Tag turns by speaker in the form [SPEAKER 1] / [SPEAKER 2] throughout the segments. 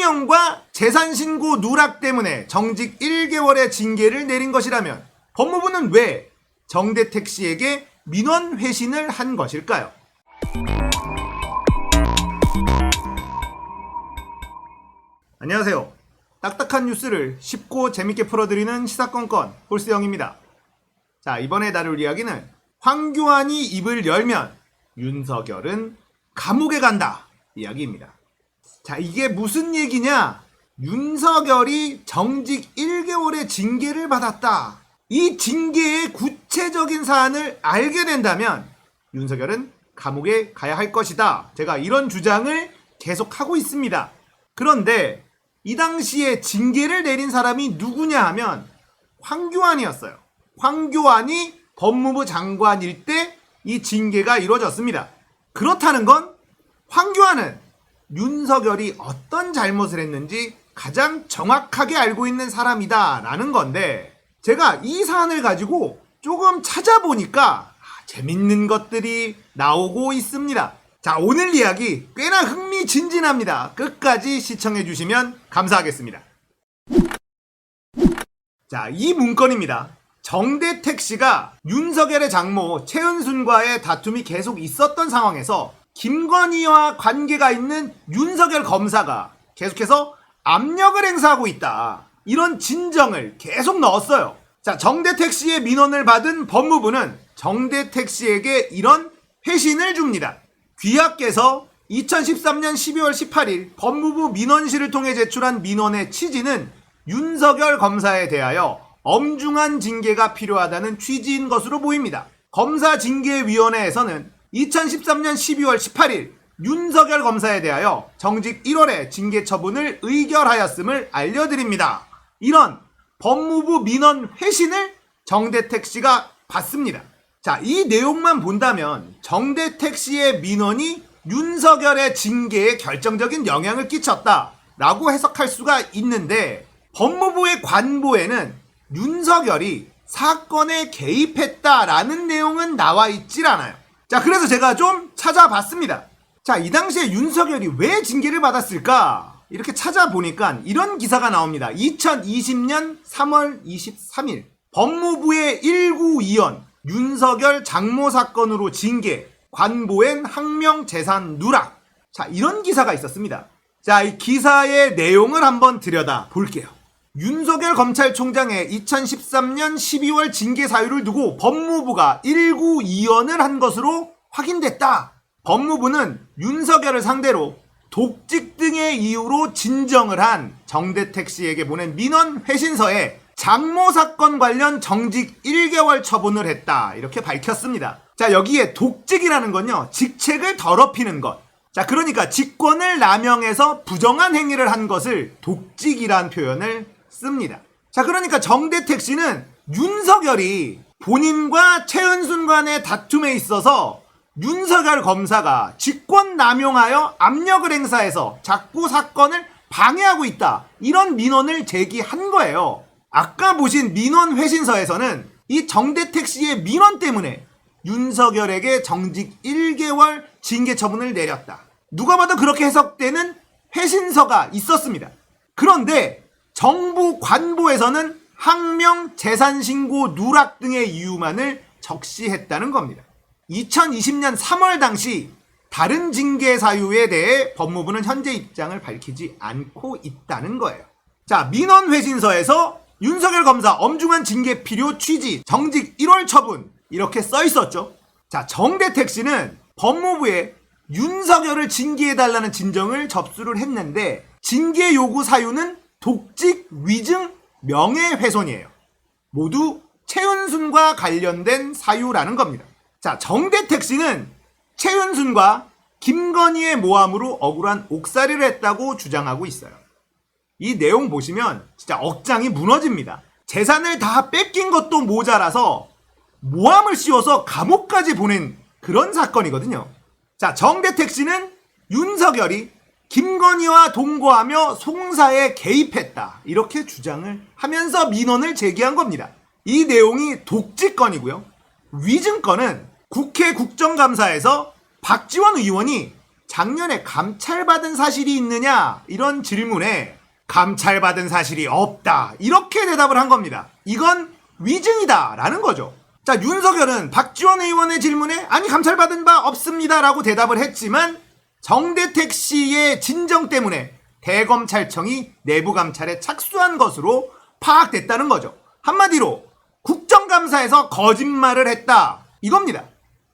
[SPEAKER 1] 항명과 재산신고 누락 때문에 정직 1개월의 징계를 내린 것이라면 법무부는 왜 정대택 씨에게 민원 회신을 한 것일까요? 안녕하세요. 딱딱한 뉴스를 쉽고 재밌게 풀어드리는 시사건건 홀스영입니다. 자, 이번에 다룰 이야기는 황교안이 입을 열면 윤석열은 감옥에 간다 이야기입니다. 자, 이게 무슨 얘기냐? 윤석열이 정직 1개월의 징계를 받았다. 이 징계의 구체적인 사안을 알게 된다면 윤석열은 감옥에 가야 할 것이다. 제가 이런 주장을 계속하고 있습니다. 그런데 이 당시에 징계를 내린 사람이 누구냐 하면 황교안이었어요. 황교안이 법무부 장관일 때 이 징계가 이루어졌습니다. 그렇다는 건 황교안은 윤석열이 어떤 잘못을 했는지 가장 정확하게 알고 있는 사람이다라는 건데, 제가 이 사안을 가지고 조금 찾아보니까 재밌는 것들이 나오고 있습니다. 자, 오늘 이야기 꽤나 흥미진진합니다. 끝까지 시청해 주시면 감사하겠습니다. 자, 이 문건입니다. 정대택 씨가 윤석열의 장모 최은순과의 다툼이 계속 있었던 상황에서 김건희와 관계가 있는 윤석열 검사가 계속해서 압력을 행사하고 있다, 이런 진정을 계속 넣었어요. 자, 정대택 씨의 민원을 받은 법무부는 정대택 씨에게 이런 회신을 줍니다. 귀하께서 2013년 12월 18일 법무부 민원실을 통해 제출한 민원의 취지는 윤석열 검사에 대하여 엄중한 징계가 필요하다는 취지인 것으로 보입니다. 검사징계위원회에서는 2013년 12월 18일 윤석열 검사에 대하여 정직 1월에 징계 처분을 의결하였음을 알려드립니다. 이런 법무부 민원 회신을 정대택 씨가 받습니다. 자, 이 내용만 본다면 정대택 씨의 민원이 윤석열의 징계에 결정적인 영향을 끼쳤다라고 해석할 수가 있는데, 법무부의 관보에는 윤석열이 사건에 개입했다라는 내용은 나와 있질 않아요. 자, 그래서 제가 좀 찾아봤습니다. 자, 이 당시에 윤석열이 왜 징계를 받았을까? 이렇게 찾아보니까 이런 기사가 나옵니다. 2020년 3월 23일 법무부의 1구위원 윤석열 장모 사건으로 징계, 관보엔 항명 재산 누락. 자, 이런 기사가 있었습니다. 자, 이 기사의 내용을 한번 들여다 볼게요. 윤석열 검찰총장의 2013년 12월 징계 사유를 두고 법무부가 1구위원을 한 것으로 확인됐다. 법무부는 윤석열을 상대로 독직 등의 이유로 진정을 한 정대택 씨에게 보낸 민원 회신서에 장모 사건 관련 정직 1개월 처분을 했다, 이렇게 밝혔습니다. 자, 여기에 독직이라는 건요, 직책을 더럽히는 것. 자, 그러니까 직권을 남용해서 부정한 행위를 한 것을 독직이란 표현을 씁니다. 자, 그러니까 정대택 씨는 윤석열이 본인과 최은순 간의 다툼에 있어서 윤석열 검사가 직권 남용하여 압력을 행사해서 자꾸 사건을 방해하고 있다, 이런 민원을 제기한 거예요. 아까 보신 민원 회신서에서는 이 정대택 씨의 민원 때문에 윤석열에게 정직 1개월 징계 처분을 내렸다, 누가 봐도 그렇게 해석되는 회신서가 있었습니다. 그런데 정부 관보에서는 항명, 재산신고 누락 등의 이유만을 적시했다는 겁니다. 2020년 3월 당시 다른 징계 사유에 대해 법무부는 현재 입장을 밝히지 않고 있다는 거예요. 자, 민원 회신서에서 윤석열 검사 엄중한 징계 필요 취지, 정직 1월 처분, 이렇게 써 있었죠. 자, 정대택 씨는 법무부에 윤석열을 징계해달라는 진정을 접수를 했는데 징계 요구 사유는 독직, 위증, 명예훼손이에요. 모두 최은순과 관련된 사유라는 겁니다. 자, 정대택 씨는 최은순과 김건희의 모함으로 억울한 옥살이를 했다고 주장하고 있어요. 이 내용 보시면 진짜 억장이 무너집니다. 재산을 다 뺏긴 것도 모자라서 모함을 씌워서 감옥까지 보낸 그런 사건이거든요. 자, 정대택 씨는 윤석열이 김건희와 동거하며 송사에 개입했다, 이렇게 주장을 하면서 민원을 제기한 겁니다. 이 내용이 독직건이고요. 위증건은 국회 국정감사에서 박지원 의원이 작년에 감찰받은 사실이 있느냐 이런 질문에 감찰받은 사실이 없다 이렇게 대답을 한 겁니다. 이건 위증이다 라는 거죠. 자, 윤석열은 박지원 의원의 질문에 아니 감찰받은 바 없습니다 라고 대답을 했지만 정대택 씨의 진정 때문에 대검찰청이 내부 감찰에 착수한 것으로 파악됐다는 거죠. 한마디로 국정감사에서 거짓말을 했다 이겁니다.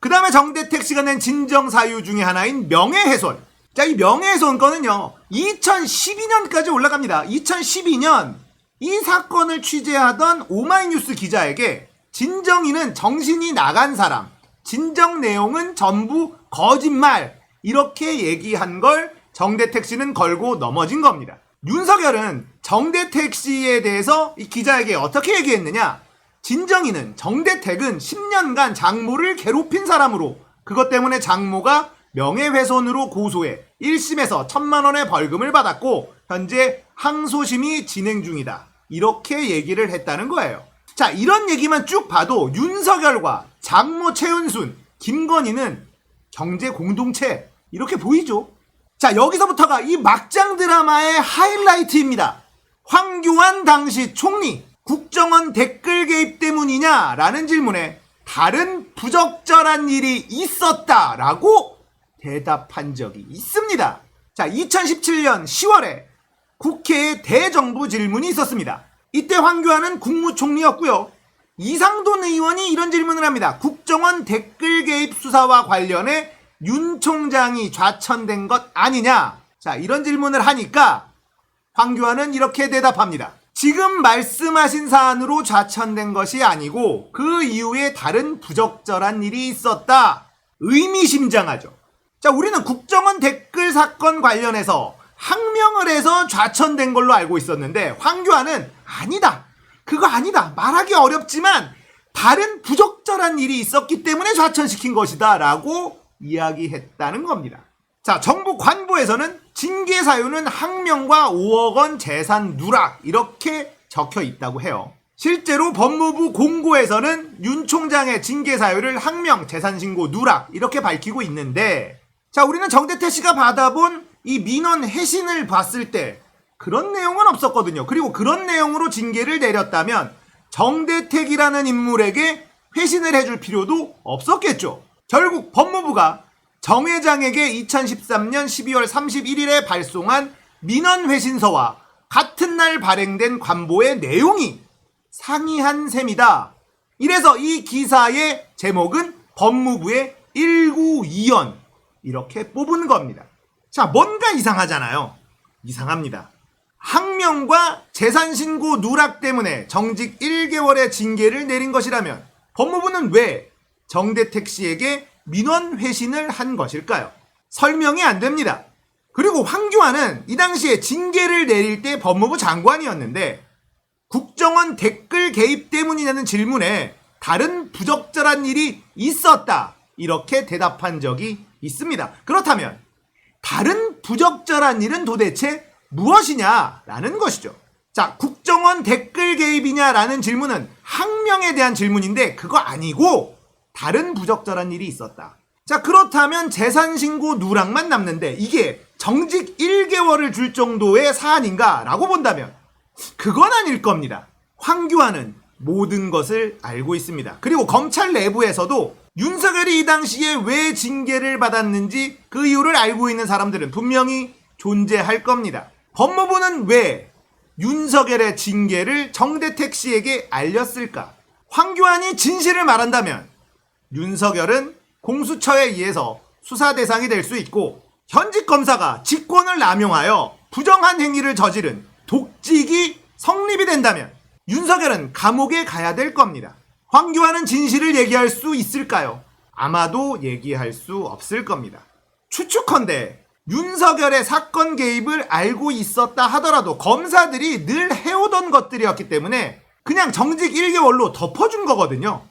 [SPEAKER 1] 그 다음에 정대택 씨가 낸 진정 사유 중에 하나인 명예훼손. 자, 이 명예훼손 건은요 2012년까지 올라갑니다. 2012년 이 사건을 취재하던 오마이뉴스 기자에게 진정인은 정신이 나간 사람, 진정 내용은 전부 거짓말 이렇게 얘기한 걸 정대택 씨는 걸고 넘어진 겁니다. 윤석열은 정대택 씨에 대해서 이 기자에게 어떻게 얘기했느냐? 진정인은 정대택은 10년간 장모를 괴롭힌 사람으로 그것 때문에 장모가 명예훼손으로 고소해 1심에서 1,000만 원의 벌금을 받았고 현재 항소심이 진행 중이다. 이렇게 얘기를 했다는 거예요. 자, 이런 얘기만 쭉 봐도 윤석열과 장모 최은순, 김건희는 경제 공동체 이렇게 보이죠. 자, 여기서부터가 이 막장 드라마의 하이라이트입니다. 황교안 당시 총리 국정원 댓글 개입 때문이냐 라는 질문에 다른 부적절한 일이 있었다라고 대답한 적이 있습니다. 자, 2017년 10월에 국회에 대정부 질문이 있었습니다. 이때 황교안은 국무총리였고요. 이상돈 의원이 이런 질문을 합니다. 국정원 댓글 개입 수사와 관련해 윤 총장이 좌천된 것 아니냐? 자, 이런 질문을 하니까 황교안은 이렇게 대답합니다. 지금 말씀하신 사안으로 좌천된 것이 아니고 그 이후에 다른 부적절한 일이 있었다. 의미심장하죠. 자, 우리는 국정원 댓글 사건 관련해서 항명을 해서 좌천된 걸로 알고 있었는데 황교안은 아니다. 그거 아니다. 말하기 어렵지만 다른 부적절한 일이 있었기 때문에 좌천시킨 것이다 라고 이야기했다는 겁니다. 자, 정부 관보에서는 징계 사유는 항명과 5억 원 재산 누락 이렇게 적혀 있다고 해요. 실제로 법무부 공고에서는 윤 총장의 징계 사유를 항명, 재산 신고 누락 이렇게 밝히고 있는데 자, 우리는 정대택 씨가 받아본 이 민원 회신을 봤을 때 그런 내용은 없었거든요. 그리고 그런 내용으로 징계를 내렸다면 정대택이라는 인물에게 회신을 해줄 필요도 없었겠죠. 결국 법무부가 정 회장에게 2013년 12월 31일에 발송한 민원 회신서와 같은 날 발행된 관보의 내용이 상이한 셈이다. 이래서 이 기사의 제목은 법무부의 192원 이렇게 뽑은 겁니다. 자, 뭔가 이상하잖아요. 이상합니다. 항명과 재산신고 누락 때문에 정직 1개월의 징계를 내린 것이라면 법무부는 왜 정대택 씨에게 민원 회신을 한 것일까요? 설명이 안 됩니다. 그리고 황교안은 이 당시에 징계를 내릴 때 법무부 장관이었는데 국정원 댓글 개입 때문이냐는 질문에 다른 부적절한 일이 있었다 이렇게 대답한 적이 있습니다. 그렇다면 다른 부적절한 일은 도대체 무엇이냐라는 것이죠. 자, 국정원 댓글 개입이냐라는 질문은 항명에 대한 질문인데 그거 아니고 다른 부적절한 일이 있었다. 자, 그렇다면 재산신고 누락만 남는데 이게 정직 1개월을 줄 정도의 사안인가 라고 본다면 그건 아닐 겁니다. 황교안은 모든 것을 알고 있습니다. 그리고 검찰 내부에서도 윤석열이 이 당시에 왜 징계를 받았는지 그 이유를 알고 있는 사람들은 분명히 존재할 겁니다. 법무부는 왜 윤석열의 징계를 정대택 씨에게 알렸을까? 황교안이 진실을 말한다면 윤석열은 공수처에 의해서 수사 대상이 될 수 있고 현직 검사가 직권을 남용하여 부정한 행위를 저지른 독직이 성립이 된다면 윤석열은 감옥에 가야 될 겁니다. 황교안은 진실을 얘기할 수 있을까요? 아마도 얘기할 수 없을 겁니다. 추측컨대 윤석열의 사건 개입을 알고 있었다 하더라도 검사들이 늘 해오던 것들이었기 때문에 그냥 정직 1개월로 덮어준 거거든요.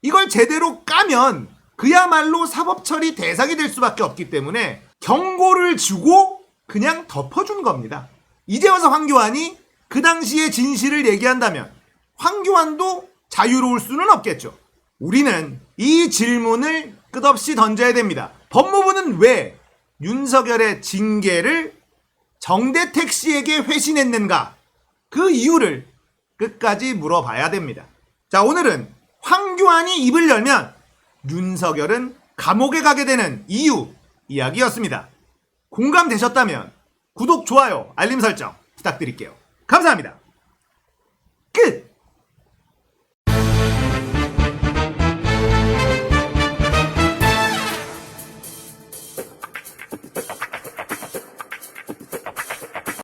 [SPEAKER 1] 이걸 제대로 까면 그야말로 사법처리 대상이 될 수밖에 없기 때문에 경고를 주고 그냥 덮어준 겁니다. 이제 와서 황교안이 그 당시의 진실을 얘기한다면 황교안도 자유로울 수는 없겠죠. 우리는 이 질문을 끝없이 던져야 됩니다. 법무부는 왜 윤석열의 징계를 정대택 씨에게 회신했는가? 그 이유를 끝까지 물어봐야 됩니다. 자, 오늘은 황교안이 입을 열면 윤석열은 감옥에 가게 되는 이유 이야기였습니다. 공감되셨다면 구독, 좋아요, 알림 설정 부탁드릴게요. 감사합니다.